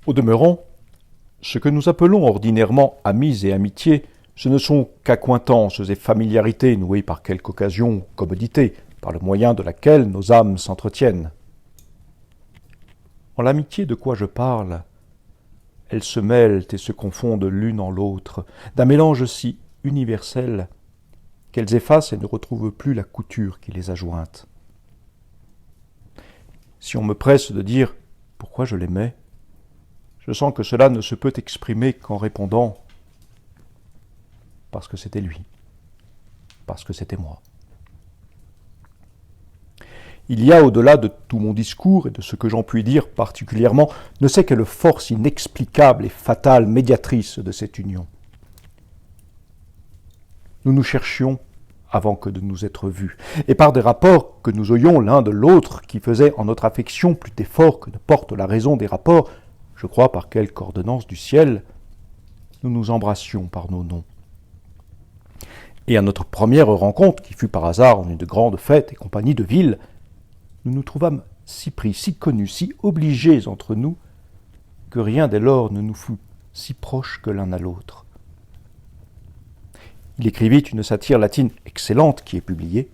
Au demeurant, ce que nous appelons ordinairement amis et amitiés, ce ne sont qu'accointances et familiarités nouées par quelque occasion ou commodité, par le moyen de laquelle nos âmes s'entretiennent. En l'amitié de quoi je parle, elles se mêlent et se confondent l'une en l'autre, d'un mélange si universel qu'elles effacent et ne retrouvent plus la couture qui les a jointes. Si on me presse de dire pourquoi je l'aimais, je sens que cela ne se peut exprimer qu'en répondant parce que c'était lui, parce que c'était moi. Il y a au-delà de tout mon discours et de ce que j'en puis dire particulièrement, ne sais quelle force inexplicable et fatale médiatrice de cette union. Nous nous cherchions avant que de nous être vus, et par des rapports que nous ayons l'un de l'autre qui faisaient en notre affection plus d'efforts que ne porte la raison des rapports, je crois par quelque ordonnance du ciel, nous nous embrassions par nos noms. Et à notre première rencontre, qui fut par hasard en une grande fête et compagnie de ville, nous nous trouvâmes si pris, si connus, si obligés entre nous, que rien dès lors ne nous fut si proche que l'un à l'autre. Il écrivit une satire latine excellente qui est publiée,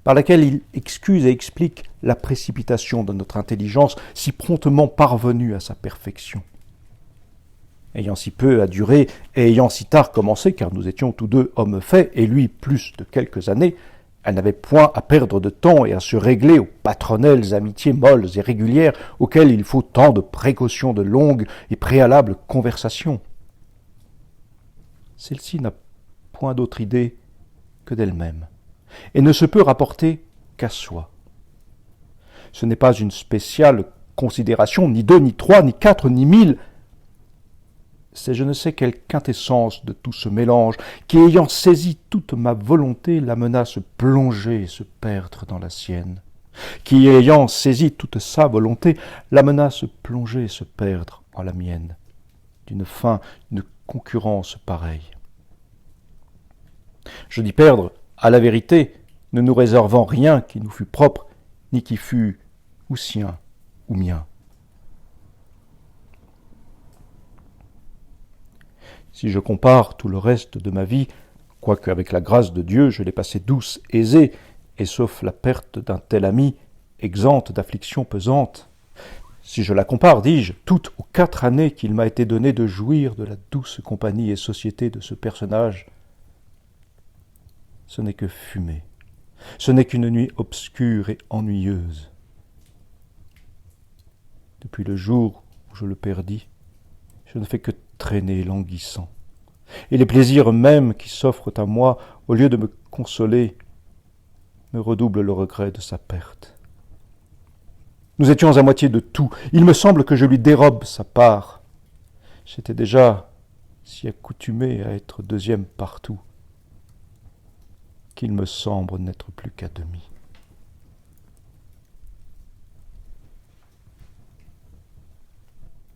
par laquelle il excuse et explique la précipitation de notre intelligence si promptement parvenue à sa perfection. Ayant si peu à durer et ayant si tard commencé, car nous étions tous deux hommes faits, et lui plus de quelques années, elle n'avait point à perdre de temps et à se régler aux patronelles amitiés molles et régulières auxquelles il faut tant de précautions de longues et préalables conversations. Celle-ci n'a point d'autre idée que d'elle-même, et ne se peut rapporter qu'à soi. Ce n'est pas une spéciale considération, ni deux, ni trois, ni quatre, ni mille. C'est je ne sais quelle quintessence de tout ce mélange qui, ayant saisi toute ma volonté, l'amena à se plonger et se perdre dans la sienne, qui, ayant saisi toute sa volonté, l'amena à se plonger et se perdre en la mienne, d'une concurrence pareille. Je dis perdre, à la vérité, ne nous réservant rien qui nous fût propre, ni qui fût ou sien ou mien. Si je compare tout le reste de ma vie, quoique avec la grâce de Dieu je l'ai passée douce, aisée, et sauf la perte d'un tel ami, exempte d'afflictions pesantes, si je la compare, dis-je, toutes aux 4 années qu'il m'a été donné de jouir de la douce compagnie et société de ce personnage, ce n'est que fumée, ce n'est qu'une nuit obscure et ennuyeuse. Depuis le jour où je le perdis, je ne fais que traîner languissant. Et les plaisirs mêmes qui s'offrent à moi, au lieu de me consoler, me redoublent le regret de sa perte. Nous étions à moitié de tout. Il me semble que je lui dérobe sa part. J'étais déjà si accoutumé à être deuxième partout qu'il me semble n'être plus qu'à demi.